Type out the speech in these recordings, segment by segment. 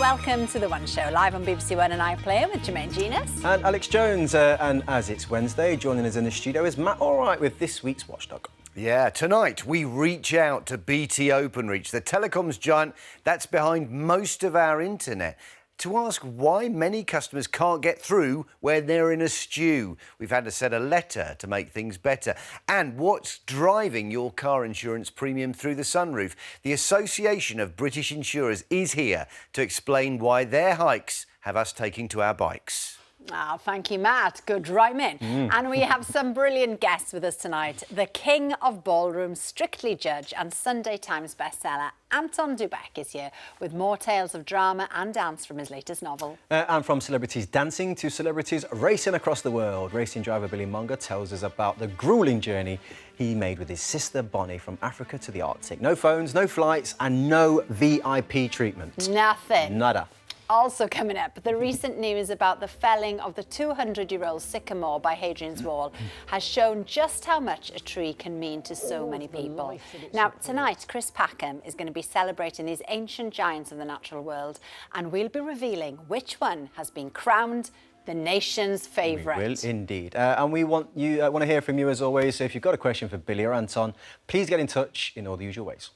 welcome to The One Show, live on BBC One and iPlayer with Jermaine Genus. And Alex Jones, and as it's Wednesday, joining us in the studio is Matt Allright with this week's Watchdog. Yeah, tonight we reach out to BT Openreach, the telecoms giant that's behind most of our internet, to ask why many customers can't get through when they're in a stew. We've had to send a letter to make things better. And what's driving your car insurance premium through the sunroof? The Association of British Insurers is here to explain why their hikes have us taking to our bikes. Oh, thank you, Matt. Good rhyming. And we have some brilliant guests with us tonight. The king of ballroom, Strictly Judge and Sunday Times bestseller, Anton du Beke, is here with more tales of drama and dance from his latest novel. And from celebrities dancing to celebrities racing across the world, racing driver Billy Monger tells us about the gruelling journey he made with his sister Bonnie from Africa to the Arctic. No phones, no flights and no VIP treatment. Nothing. Nada. Also coming up, the recent news about the felling of the 200-year-old sycamore by Hadrian's Wall has shown just how much a tree can mean to so many people. Now, tonight, Chris Packham is going to be celebrating these ancient giants of the natural world, and we'll be revealing which one has been crowned the nation's favourite. We will indeed. And we want to hear from you as always, so if you've got a question for Billy or Anton, please get in touch in all the usual ways.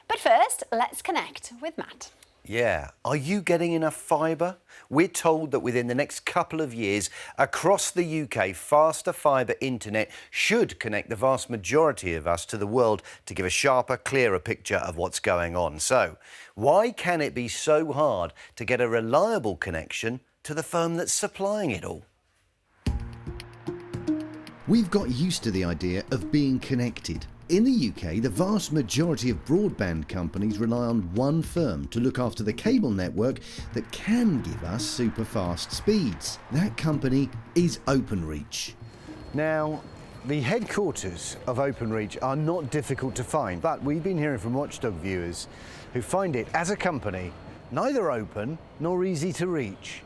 But first, let's connect with Matt. Yeah. Are you getting enough fibre? We're told that within the next couple of years, across the UK, faster fibre internet should connect the vast majority of us to the world to give a sharper, clearer picture of what's going on. So, why can it be so hard to get a reliable connection to the firm that's supplying it all? We've got used to the idea of being connected. In the UK, the vast majority of broadband companies rely on one firm to look after the cable network that can give us super fast speeds. That company is Openreach. Now, the headquarters of Openreach are not difficult to find, but we've been hearing from Watchdog viewers who find it, as a company, neither open nor easy to reach.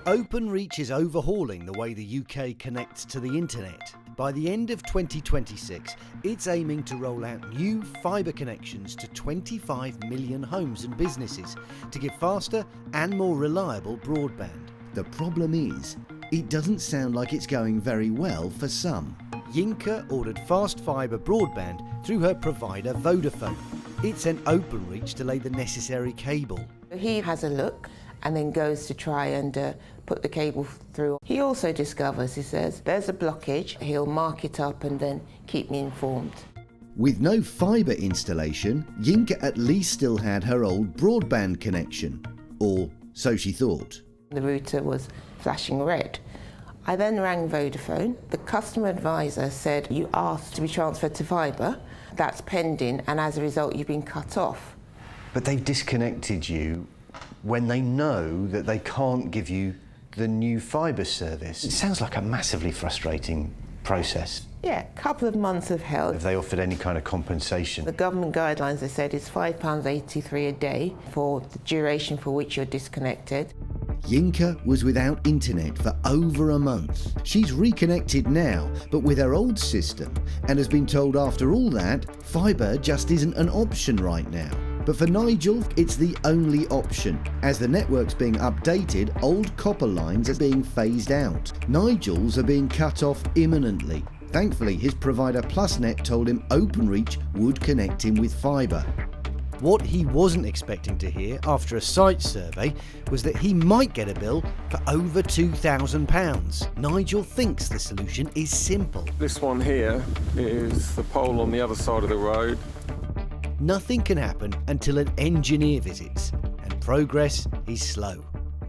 Openreach is overhauling the way the UK connects to the internet. By the end of 2026, it's aiming to roll out new fibre connections to 25 million homes and businesses to give faster and more reliable broadband. The problem is, it doesn't sound like it's going very well for some. Yinka ordered fast fibre broadband through her provider Vodafone. It sent Openreach to lay the necessary cable. He has a look and then goes to try and put the cable through. He also discovers, he says, there's a blockage. He'll mark it up and then keep me informed. With no fibre installation, Yinka at least still had her old broadband connection. Or so she thought. The router was flashing red. I then rang Vodafone. The customer advisor said, you asked to be transferred to fibre. That's pending, and as a result, you've been cut off. But they've disconnected you when they know that they can't give you the new fibre service. It sounds like a massively frustrating process. Yeah, a couple of months of hell. Have they offered any kind of compensation? The government guidelines, they said, is £5.83 a day for the duration for which you're disconnected. Yinka was without internet for over a month. She's reconnected now, but with her old system, and has been told after all that, fibre just isn't an option right now. But for Nigel, it's the only option. As the network's being updated, old copper lines are being phased out. Nigel's are being cut off imminently. Thankfully, his provider PlusNet told him Openreach would connect him with fibre. What he wasn't expecting to hear after a site survey was that he might get a bill for over £2,000. Nigel thinks the solution is simple. This one here is the pole on the other side of the road. Nothing can happen until an engineer visits, and progress is slow.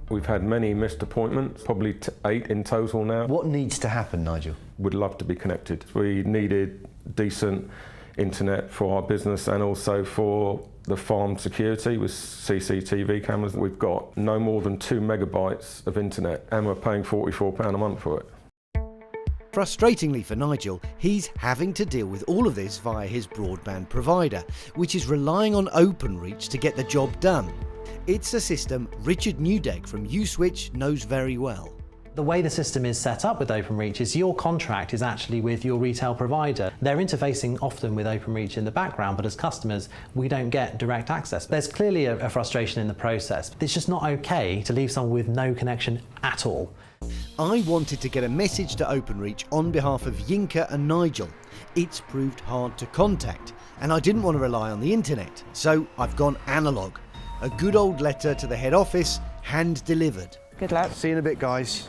We've had many missed appointments, probably 8 in total now. What needs to happen, Nigel? Would love to be connected. We needed decent internet for our business and also for the farm security with CCTV cameras. We've got no more than 2 megabytes of internet and we're paying £44 a month for it. Frustratingly for Nigel, he's having to deal with all of this via his broadband provider, which is relying on Openreach to get the job done. It's a system Richard Newdegg from Uswitch knows very well. The way the system is set up with OpenReach is your contract is actually with your retail provider. They're interfacing often with OpenReach in the background, but as customers, we don't get direct access. There's clearly a frustration in the process. It's just not okay to leave someone with no connection at all. I wanted to get a message to OpenReach on behalf of Yinka and Nigel. It's proved hard to contact, and I didn't want to rely on the internet, so I've gone analogue. A good old letter to the head office, hand delivered. Good luck. See you in a bit, guys.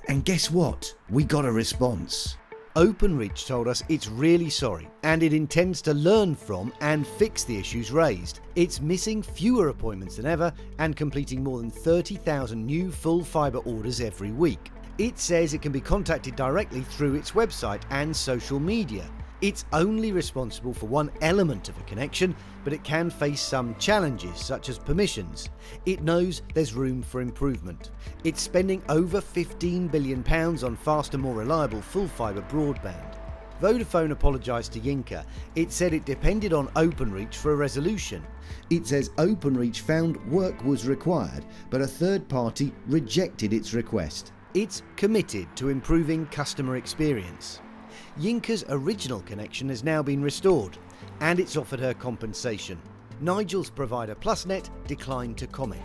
And guess what? We got a response. OpenReach told us it's really sorry and it intends to learn from and fix the issues raised. It's missing fewer appointments than ever and completing more than 30,000 new full fibre orders every week. It says it can be contacted directly through its website and social media. It's only responsible for one element of a connection, but it can face some challenges such as permissions. It knows there's room for improvement. It's spending over £15 billion on faster, more reliable full fibre broadband. Vodafone apologised to Yinka. It said it depended on OpenReach for a resolution. It says OpenReach found work was required, but a third party rejected its request. It's committed to improving customer experience. Yinka's original connection has now been restored, and it's offered her compensation. Nigel's provider PlusNet declined to comment.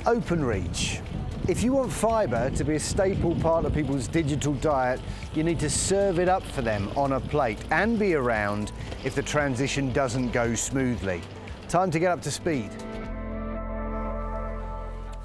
OpenReach. If you want fibre to be a staple part of people's digital diet, you need to serve it up for them on a plate and be around if the transition doesn't go smoothly. Time to get up to speed.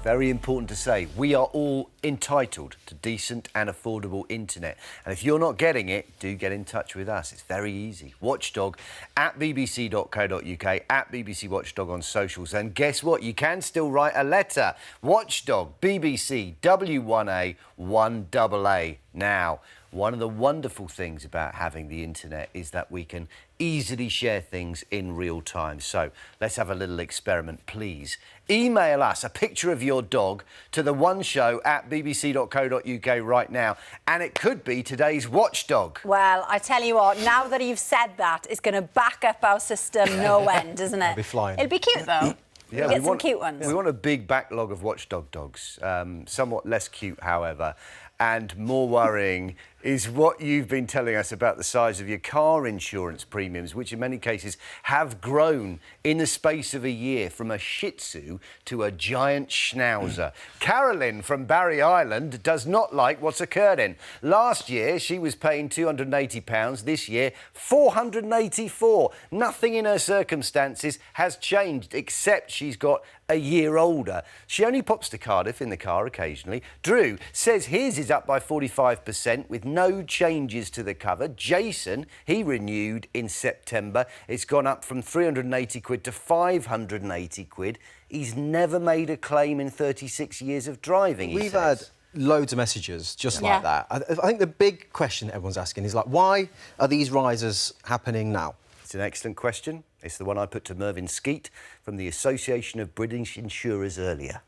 Very important to say, we are all entitled to decent and affordable internet. And if you're not getting it, do get in touch with us. It's very easy. Watchdog at bbc.co.uk, at BBC Watchdog on socials. And guess what? You can still write a letter. Watchdog, BBC, W1A 1AA. Now, one of the wonderful things about having the internet is that we can easily share things in real time. So let's have a little experiment, please. Email us a picture of your dog to the one show at bbc.co.uk right now, and it could be today's Watchdog. Well, I tell you what, now that you've said that, it's going to back up our system no end, isn't it? It'll be flying. It'll be cute, though. Yeah, we get some cute ones. We want a big backlog of Watchdog dogs. Somewhat less cute, however. And more worrying is what you've been telling us about the size of your car insurance premiums, which in many cases have grown in the space of a year from a Shih Tzu to a giant Schnauzer. Carolyn from Barry Island does not like what's occurring. Last year, she was paying £280. This year, £484. Nothing in her circumstances has changed, except she's got a year older. She only pops to Cardiff in the car occasionally. Drew says his is up by 45% with no changes to the cover. Jason, he renewed in September. It's gone up from 380 quid to 580 quid. He's never made a claim in 36 years of driving, We've had loads of messages just like that. I think the big question that everyone's asking is, like, why are these rises happening now? It's an excellent question. It's the one I put to Mervyn Skeet from the Association of British Insurers earlier.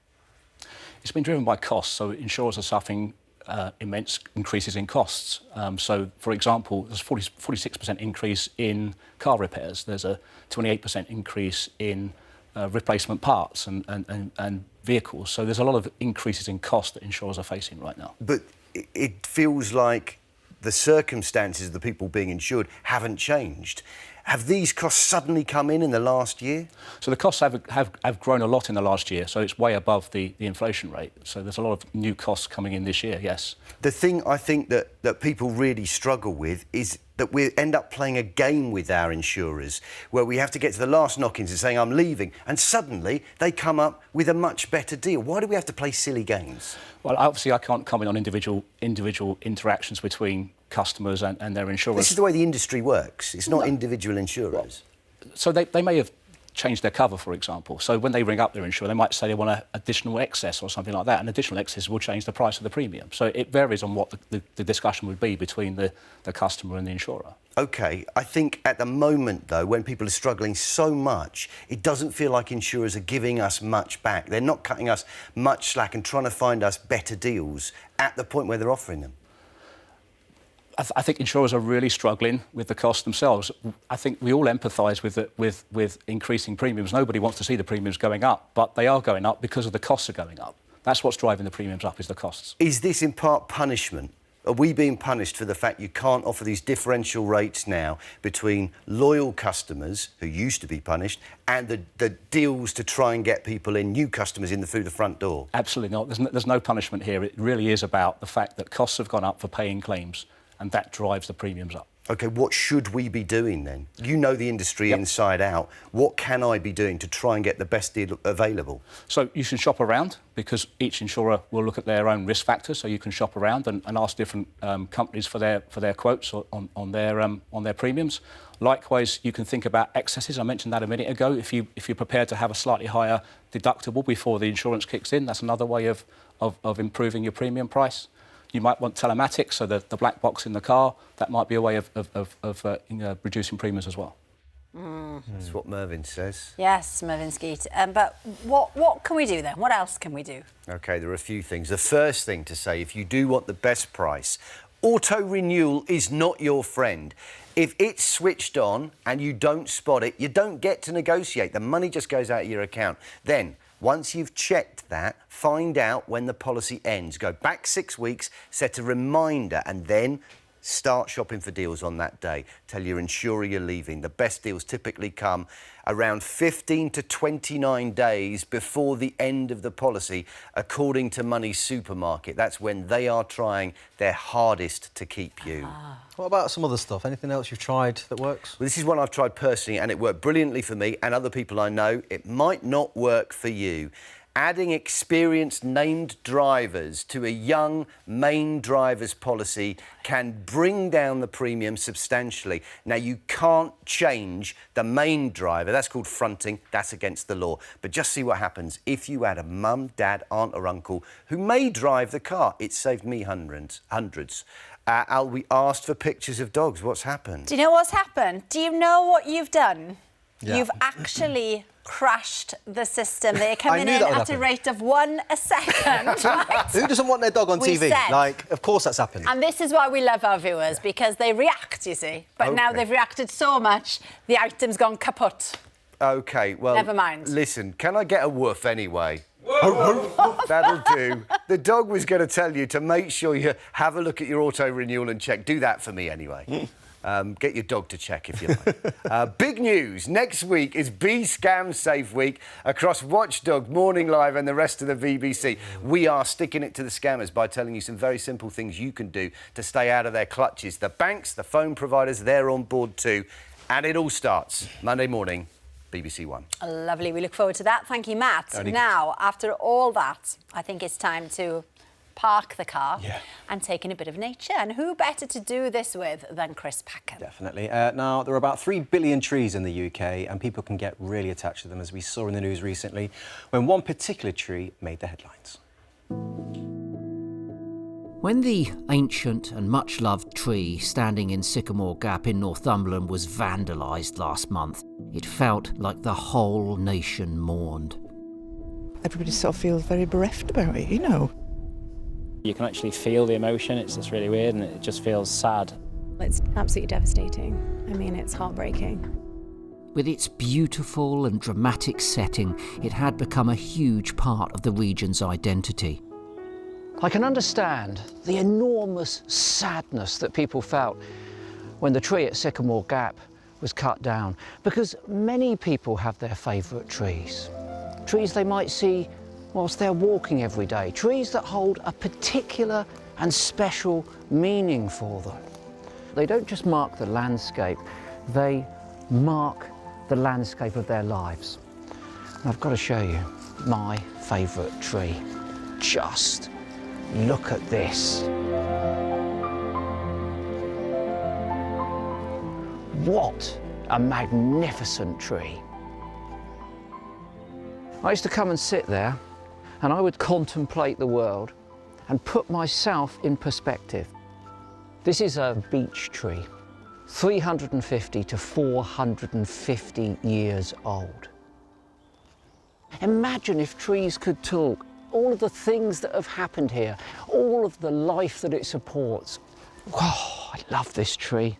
It's been driven by costs, so insurers are suffering immense increases in costs. So, for example, there's a 46% increase in car repairs. There's a 28% increase in replacement parts and vehicles. So there's a lot of increases in cost that insurers are facing right now. But it feels like the circumstances of the people being insured haven't changed. Have these costs suddenly come in the last year? So the costs have grown a lot in the last year, so it's way above the inflation rate. So there's a lot of new costs coming in this year, yes. The thing I think that people really struggle with is that we end up playing a game with our insurers where we have to get to the last knock-ins and saying, I'm leaving, and suddenly they come up with a much better deal. Why do we have to play silly games? Well, obviously I can't comment on individual interactions between customers and their insurers. This is the way the industry works. It's not individual insurers. So they may have changed their cover, for example. So when they ring up their insurer, they might say they want an additional excess or something like that, and additional excess will change the price of the premium. So it varies on what the discussion would be between the customer and the insurer. OK, I think at the moment, though, when people are struggling so much, it doesn't feel like insurers are giving us much back. They're not cutting us much slack and trying to find us better deals at the point where they're offering them. I think insurers are really struggling with the cost themselves. I think we all empathise with increasing premiums. Nobody wants to see the premiums going up, but they are going up because of the costs are going up. That's what's driving the premiums up, is the costs. Is this in part punishment? Are we being punished for the fact you can't offer these differential rates now between loyal customers, who used to be punished, and the deals to try and get people in, new customers in through the front door? Absolutely not. There's no punishment here. It really is about the fact that costs have gone up for paying claims, and that drives the premiums up. OK, what should we be doing then? You know the industry inside out. What can I be doing to try and get the best deal available? So you should shop around, because each insurer will look at their own risk factors, so you can shop around and ask different companies for their quotes on their premiums. Likewise, you can think about excesses. I mentioned that a minute ago. If you're prepared to have a slightly higher deductible before the insurance kicks in, that's another way of improving your premium price. You might want telematics, so the black box in the car. That might be a way of reducing premiums as well. That's what Mervyn says. Yes, Mervyn Skeet. But what can we do then? What else can we do? OK, there are a few things. The first thing to say, if you do want the best price, auto-renewal is not your friend. If it's switched on and you don't spot it, you don't get to negotiate. The money just goes out of your account. Then, once you've checked that, find out when the policy ends. Go back 6 weeks, set a reminder, and then start shopping for deals on that day. Tell your insurer you're leaving. The best deals typically come around 15 to 29 days before the end of the policy, according to Money Supermarket. That's when they are trying their hardest to keep you. What about some other stuff? Anything else you've tried that works? Well, this is one I've tried personally, and it worked brilliantly for me and other people I know. It might not work for you. Adding experienced named drivers to a young main driver's policy can bring down the premium substantially. Now, you can't change the main driver. That's called fronting. That's against the law. But just see what happens if you add a mum, dad, aunt or uncle who may drive the car. It saved me hundreds. We asked for pictures of dogs. What's happened? Do you know what's happened? Do you know what you've done? Yeah. You've actually crashed the system. They're coming knew in that would at a happen. rate of 1 a second. Right? Who doesn't want their dog on We TV? said. Like, of course that's happened. And this is why we love our viewers, because they react, you see. But now they've reacted so much, the item's gone kaput. OK, well... Never mind. Listen, can I get a woof anyway? That'll do. The dog was going to tell you to make sure you have a look at your auto-renewal and check. Do that for me anyway. Get your dog to check if you like. Big news. Next week is Be Scam Safe Week across Watchdog, Morning Live and the rest of the BBC. We are sticking it to the scammers by telling you some very simple things you can do to stay out of their clutches. The banks, the phone providers, they're on board too. And it all starts Monday morning, BBC One. Lovely. We look forward to that. Thank you, Matt. Now, after all that, I think it's time to park the car and take in a bit of nature. And who better to do this with than Chris Packham? Definitely. Now, there are about 3 billion trees in the UK and people can get really attached to them, as we saw in the news recently, when one particular tree made the headlines. When the ancient and much-loved tree standing in Sycamore Gap in Northumberland was vandalised last month, it felt like the whole nation mourned. Everybody sort of feels very bereft about it, you know. You can actually feel the emotion. It's just really weird and it just feels sad. It's absolutely devastating. I mean, it's heartbreaking. With its beautiful and dramatic setting, it had become a huge part of the region's identity. I can understand the enormous sadness that people felt when the tree at Sycamore Gap was cut down, because many people have their favourite trees. Trees they might see whilst they're walking every day, trees that hold a particular and special meaning for them. They don't just mark the landscape, they mark the landscape of their lives. And I've got to show you my favourite tree. Just look at this. What a magnificent tree. I used to come and sit there and I would contemplate the world and put myself in perspective. This is a beech tree, 350 to 450 years old. Imagine if trees could talk, all of the things that have happened here, all of the life that it supports. Oh, I love this tree.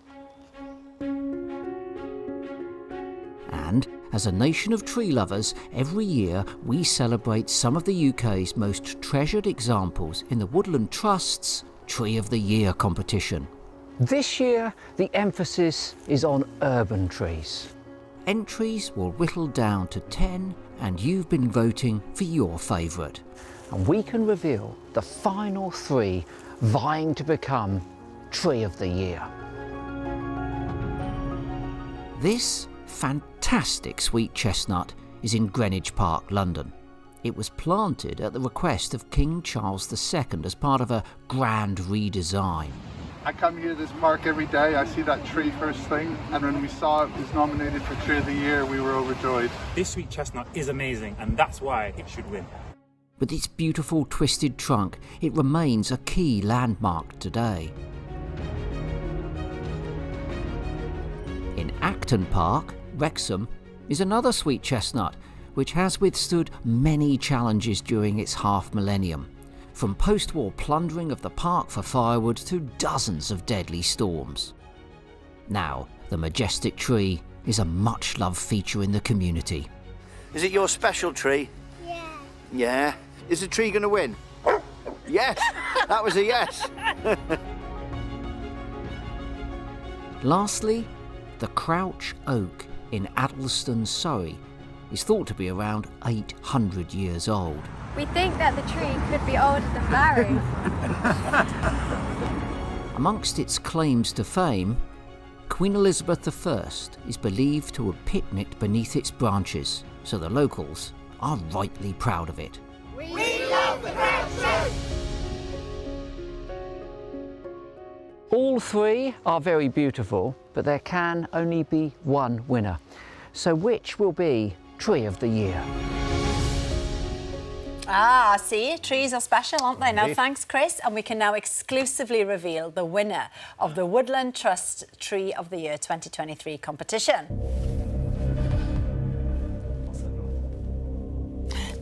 And As a nation of tree lovers, every year we celebrate some of the UK's most treasured examples in the Woodland Trust's Tree of the Year competition. This year, the emphasis is on urban trees. Entries were whittled down to 10, and you've been voting for your favourite. And we can reveal the final 3 vying to become Tree of the Year. This fantastic sweet chestnut is in Greenwich Park, London. It was planted at the request of King Charles II as part of a grand redesign. I come here to this park every day, I see that tree first thing, and when we saw it was nominated for Tree of the Year, we were overjoyed. This sweet chestnut is amazing, and that's why it should win. With its beautiful twisted trunk, it remains a key landmark today. In Acton Park, Wrexham, is another sweet chestnut, which has withstood many challenges during its half-millennium, from post-war plundering of the park for firewood to dozens of deadly storms. Now, the majestic tree is a much-loved feature in the community. Is it your special tree? Yeah. Yeah? Is the tree going to win? Yes! That was a yes! Lastly, the Crouch Oak in Addlestone, Surrey, is thought to be around 800 years old. We think that the tree could be older than Barry. Amongst its claims to fame, Queen Elizabeth I is believed to have picnicked beneath its branches, so the locals are rightly proud of it. We love the Crouch Oak! All 3 are very beautiful, but there can only be one winner. So which will be Tree of the Year? Ah, see, trees are special, aren't they? Now, thanks, Chris, and we can now exclusively reveal the winner of the Woodland Trust Tree of the Year 2023 competition.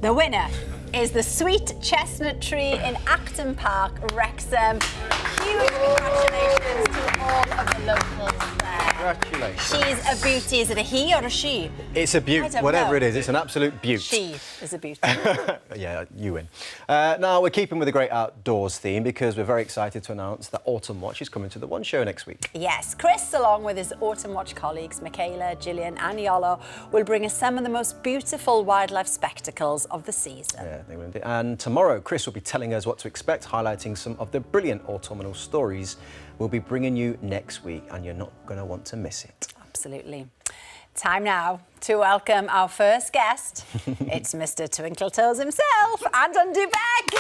The winner is the sweet chestnut tree in Acton Park, Wrexham. Huge congratulations to all of the locals there. Congratulations. She's a beauty. Is it a he or a she? It's a beaut. Whatever it is, it's an absolute beaut. She is a beauty. Yeah, you win. Now, we're keeping with the great outdoors theme because we're very excited to announce that Autumn Watch is coming to the One Show next week. Yes, Chris, along with his Autumn Watch colleagues, Michaela, Gillian and Iolo, will bring us some of the most beautiful wildlife spectacles of the season. Yeah, they will. And tomorrow, Chris will be telling us what to expect, highlighting some of the brilliant autumnal stories we'll be bringing you next week, and you're not going to want to miss it. Absolutely. Time now to welcome our first guest. It's Mr. Twinkletoes himself, Anton Dubeck.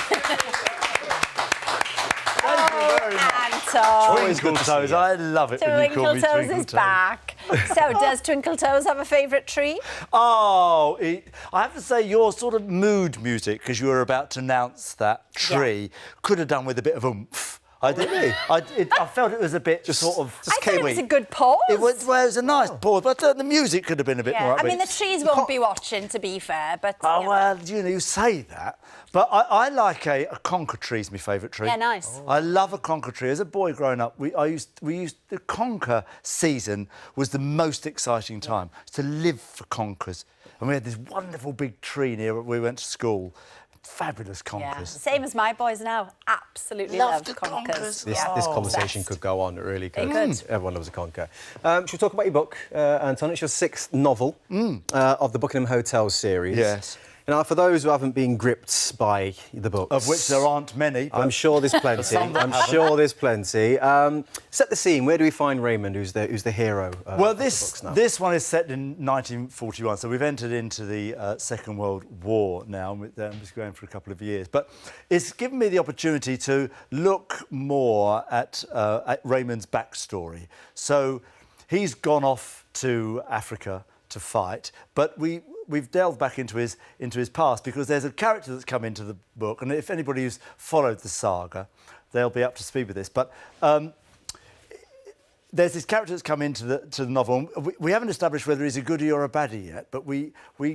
Twinkletoes, I love it when you call me Twinkletoes is back. So, does Twinkletoes have a favourite tree? Oh, I have to say your sort of mood music, because you were about to announce that tree, could have done with a bit of oomph. I did. Really? I felt it was a bit sort of. I thought it was a good pause. It was a nice pause, but the music could have been a bit more upbeat. I mean, the trees won't be watching, to be fair, but. Oh, well, you say that. But I like a conker tree is my favourite tree. Yeah, nice. Oh. I love a conker tree. As a boy growing up, we used the conker season was the most exciting time to live for conkers, and we had this wonderful big tree near where we went to school. Fabulous conkers. Yeah, same as my boys now. Absolutely love conkers. This conversation could go on, it really could. It could. Everyone loves a conker. Should we talk about your book, Anton? It's your 6th novel of the Buckingham Hotel series. Yes. Now, for those who haven't been gripped by the books... Of which there aren't many. I'm sure there's plenty. I'm sure there's plenty. Set the scene. Where do we find Raymond, who's the hero well, of the books now? this one is set in 1941, so we've entered into the Second World War now. I'm just going for a couple of years. But it's given me the opportunity to look more at Raymond's backstory. So he's gone off to Africa to fight, but we've delved back into his past because there's a character that's come into the book, and if anybody who's followed the saga, they'll be up to speed with this. But there's this character that's come into the novel. We haven't established whether he's a goodie or a baddie yet, but we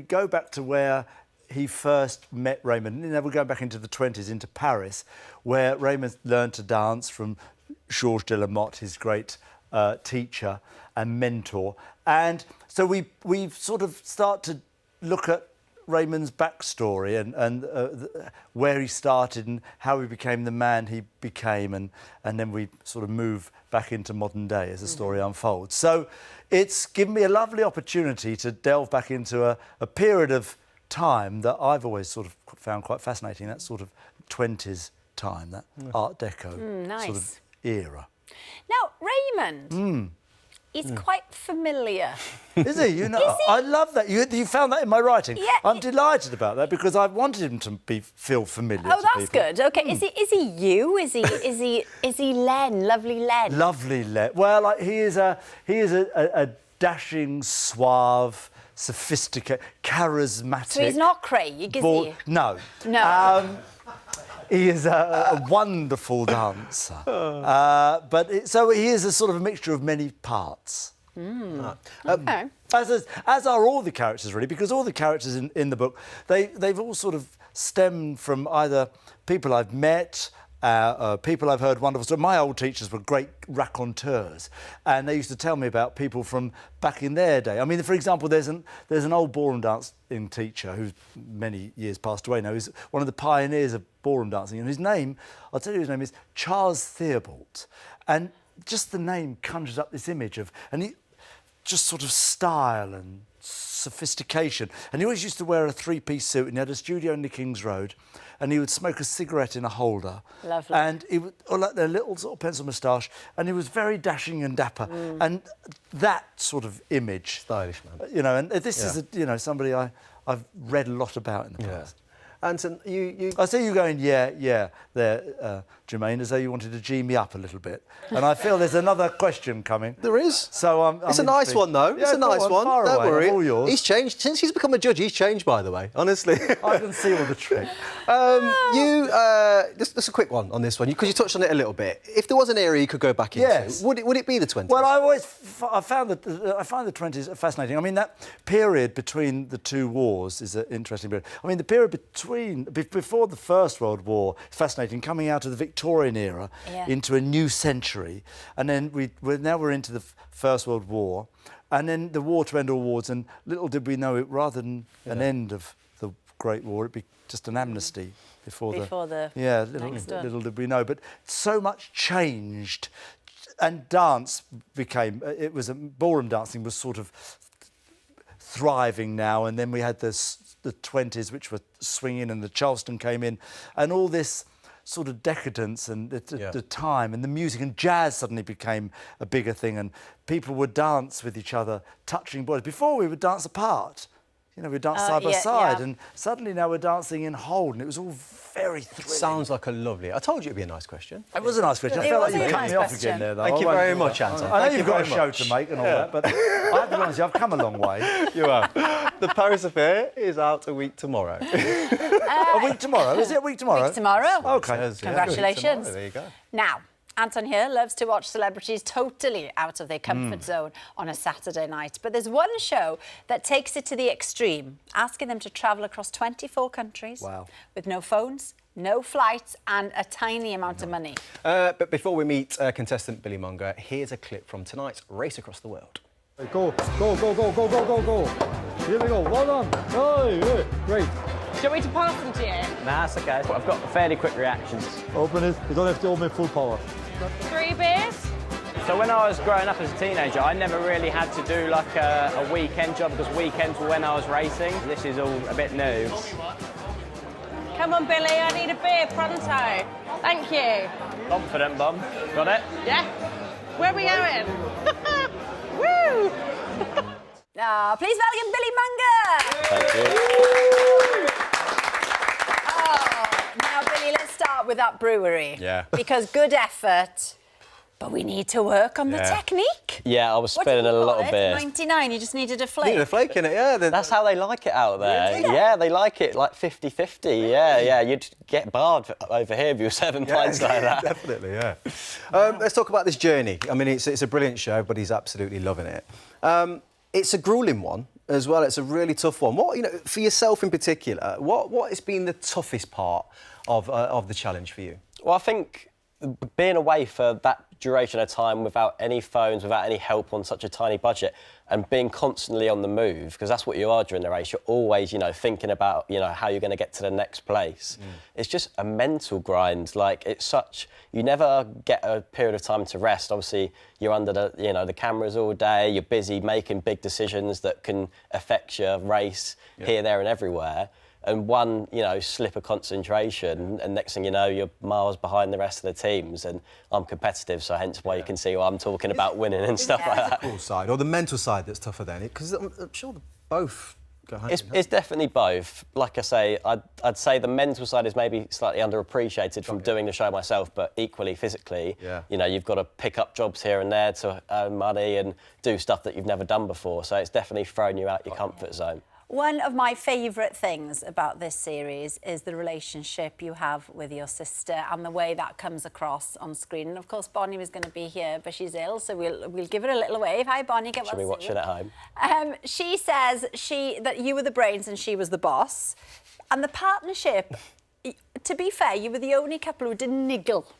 go back to where he first met Raymond. And then we're going back into the 20s, into Paris, where Raymond learned to dance from Georges de la Motte, his great teacher and mentor. And so we've sort of started to look at Raymond's backstory and where he started and how he became the man he became, and then we sort of move back into modern day as the story unfolds. So it's given me a lovely opportunity to delve back into a period of time that I've always sort of found quite fascinating, that sort of 20s time, that Art Deco nice. sort of era. Now, Raymond, he's quite familiar. Is he? You know, I love that. You found that in my writing. Yeah, I'm delighted about that because I wanted him to feel familiar. Oh, to that's people. good. Okay, is he you? Is he Len? Lovely Len. Lovely Len. Well, he is a dashing, suave, sophisticated, charismatic. So he's not Craig, is he? No. No. He is a wonderful dancer. So he is a sort of a mixture of many parts. Okay. As are all the characters, really, because all the characters in the book, they've all sort of stemmed from either people I've met, people I've heard wonderful stories. My old teachers were great raconteurs, and they used to tell me about people from back in their day. I mean, for example, there's an old ballroom dancing teacher who's many years passed away now. He's one of the pioneers of ballroom dancing, and his name, I'll tell you his name, is Charles Theobald. And just the name conjures up this image of, and he just sort of style and sophistication. And he always used to wear a three-piece suit, and he had a studio in the King's Road, and he would smoke a cigarette in a holder. Lovely. And he would, or like a little sort of pencil moustache, and he was very dashing and dapper. And that sort of image, stylish man. You know, and this is somebody I've read a lot about in the past. Anton, I see you going, yeah, there, Jermaine, as though you wanted to G me up a little bit. And I feel there's another question coming. There is. So it's a nice one, though. It's a nice one. Don't worry. All yours. He's changed. Since he's become a judge, he's changed, by the way, honestly. I can see all the trick. Just a quick one on this one, because you touched on it a little bit. If there was an area you could go back into, would it be the 20s? Well, I find the 20s fascinating. I mean, that period between the two wars is an interesting period. I mean, the period before the First World War is fascinating, coming out of the Victorian era into a new century, and then we're into the First World War, and then the war to end all wars, and little did we know it, rather than an end of the Great War, it'd be just an amnesty before the little did we know. But so much changed, and dance became ballroom dancing was sort of thriving now, and then we had the 20s, which were swinging, and the Charleston came in, and all this sort of decadence and the time and the music, and jazz suddenly became a bigger thing, and people would dance with each other, touching bodies. Before we would dance apart. You know, we'd dance side by side, and suddenly now we're dancing in hold, and it was all very thrilling. Sounds like a lovely... I told you it'd be a nice question. It was a nice question. I felt like you cut me off again there, though. Thank you very much, Anton. I know you've got a show to make and all that, but I have to be honest, I've come a long way. You have. The Paris Affair is out a week tomorrow. A week tomorrow? Is it a week tomorrow? Week tomorrow. OK. Congratulations. There you go. Now, Anton here loves to watch celebrities totally out of their comfort zone on a Saturday night. But there's one show that takes it to the extreme, asking them to travel across 24 countries with no phones, no flights and a tiny amount of money. But before we meet contestant Billy Munger, here's a clip from tonight's Race Across the World. Go, go, go, go, go, go, go, go. Here we go. Well done. Oh, great. Do you want me to pass them to you? Nah, it's OK. I've got fairly quick reactions. Open it. You don't have to open it full power. 3 beers? So when I was growing up as a teenager, I never really had to do like a weekend job, because weekends were when I was racing. This is all a bit new. Come on, Billy, I need a beer, pronto. Thank you. Confident, Bum. Got it? Yeah. Where are we going? Woo! Please welcome Billy Munger. Thank you. Now, Billy, let's start with that brewery. Yeah. Because good effort, but we need to work on the technique. Yeah, I was spilling a lot of beer. 99, you just needed a flake. Needed a flake in it, yeah. That's how they like it out there. Yeah, they like it like 50-50. Yeah, you'd get barred over here if you were 7 pints like that. Definitely, yeah. Let's talk about this journey. I mean, it's a brilliant show, but he's absolutely loving it. It's a gruelling one as well. It's a really tough one. What, for yourself in particular, what has been the toughest part of the challenge for you? Well, I think being away for that duration of time without any phones, without any help on such a tiny budget, and being constantly on the move, because that's what you are during the race. You're always, you know, thinking about, you know, how you're going to get to the next place. It's just a mental grind. Like, it's such, you never get a period of time to rest. Obviously, you're under the, you know, the cameras all day. You're busy making big decisions that can affect your race here, there, and everywhere. And one, you know, slip of concentration, and next thing you know, you're miles behind the rest of the teams. And I'm competitive, so hence why you can see why I'm talking about winning and stuff like that. The side or the mental side that's tougher then, because I'm sure both go hand in hand. It's definitely both. Like I say, I'd say the mental side is maybe slightly underappreciated from doing the show myself, but equally physically, you know, you've got to pick up jobs here and there to earn money and do stuff that you've never done before. So it's definitely thrown you out your comfort zone. One of my favourite things about this series is the relationship you have with your sister and the way that comes across on screen. And of course, Bonnie was going to be here, but she's ill, so we'll give her a little wave. Hi, Bonnie. Get well soon. Should we watch it at home? She says that you were the brains and she was the boss. And the partnership, to be fair, you were the only couple who didn't niggle.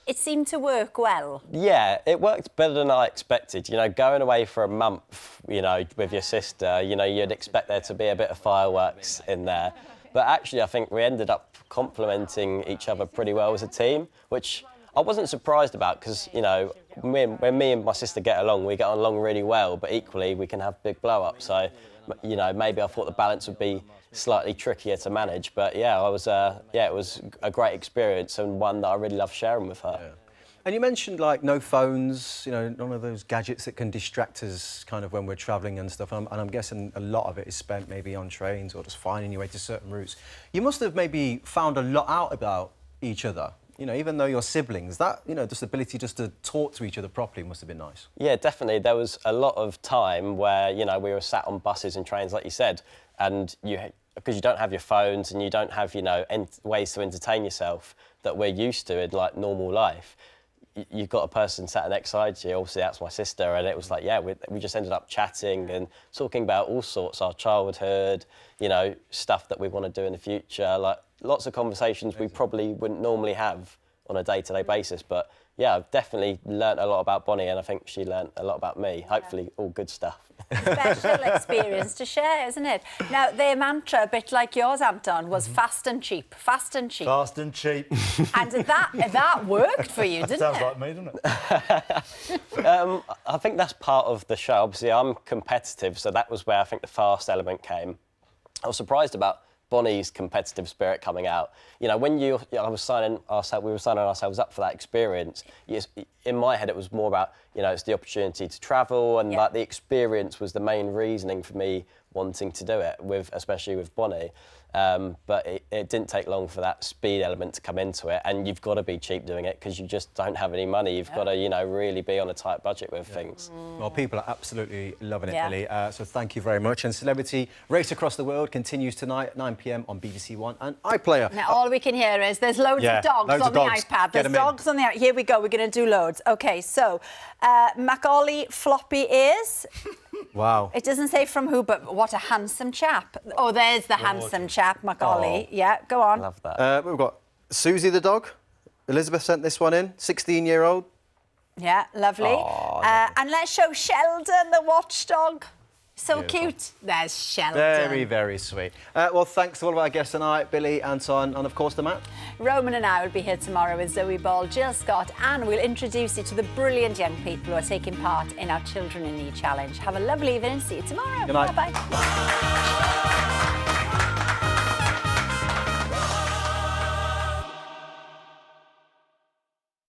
It seemed to work well. Yeah, it worked better than I expected. You know, going away for a month, you know, with your sister, you know, you'd expect there to be a bit of fireworks in there. But actually, I think we ended up complementing each other pretty well as a team, which I wasn't surprised about because, you know, when me and my sister get along, we get along really well, but equally we can have big blow-ups. So, you know, maybe I thought the balance would be slightly trickier to manage, but yeah, it was a great experience and one that I really love sharing with her. And you mentioned, like, no phones, you know, none of those gadgets that can distract us kind of when we're travelling and stuff. And I'm guessing a lot of it is spent maybe on trains or just finding your way to certain routes. You must have maybe found a lot out about each other. You know, even though you're siblings, that, you know, just the ability just to talk to each other properly must have been nice. Yeah, definitely. There was a lot of time where, you know, we were sat on buses and trains, like you said, and because you don't have your phones and you don't have, you know, ways to entertain yourself that we're used to in, like, normal life. You've got a person sat next side to you, obviously that's my sister, and it was like, yeah, we just ended up chatting and talking about all sorts, our childhood, you know, stuff that we want to do in the future, like lots of conversations we probably wouldn't normally have on a day-to-day basis. But yeah, I've definitely learnt a lot about Bonnie, and I think she learnt a lot about me. Hopefully all good stuff. Special experience to share, isn't it? Now, their mantra, a bit like yours, Anton, was fast and cheap. Fast and cheap. Fast and cheap. And that worked for you, didn't it? Sounds like me, doesn't it? I think that's part of the show. Obviously, I'm competitive, so that was where I think the fast element came. I was surprised about Bonnie's competitive spirit coming out. You know, when we were signing ourselves up for that experience, in my head it was more about, you know, it's the opportunity to travel, and like the experience was the main reasoning for me wanting to do it, especially with Bonnie. But it didn't take long for that speed element to come into it, and you've got to be cheap doing it because you just don't have any money. You've got to, you know, really be on a tight budget with things. Well, people are absolutely loving it, Billy. So thank you very much. And Celebrity Race Across the World continues tonight at 9 p.m. on BBC One and iPlayer. Now, all we can hear is there's loads of dogs on the iPad. There's dogs on the iPad. Here we go. We're going to do loads. OK, so Macaulay floppy ears. Wow. It doesn't say from who, but what a handsome chap. Oh, there's the handsome chap, Macaulay. Oh. Yeah, go on. Love that. We've got Susie the dog. Elizabeth sent this one in, 16-year-old. Yeah, lovely. Oh, and let's show Sheldon, the watchdog. So cute. There's Sheldon. Very, very sweet. Well, thanks to all of our guests tonight, Billy, Anton, and of course the Matt. Roman and I will be here tomorrow with Zoe Ball, Jill Scott, and we'll introduce you to the brilliant young people who are taking part in our Children in Need Challenge. Have a lovely evening. See you tomorrow. Good night. Bye-bye.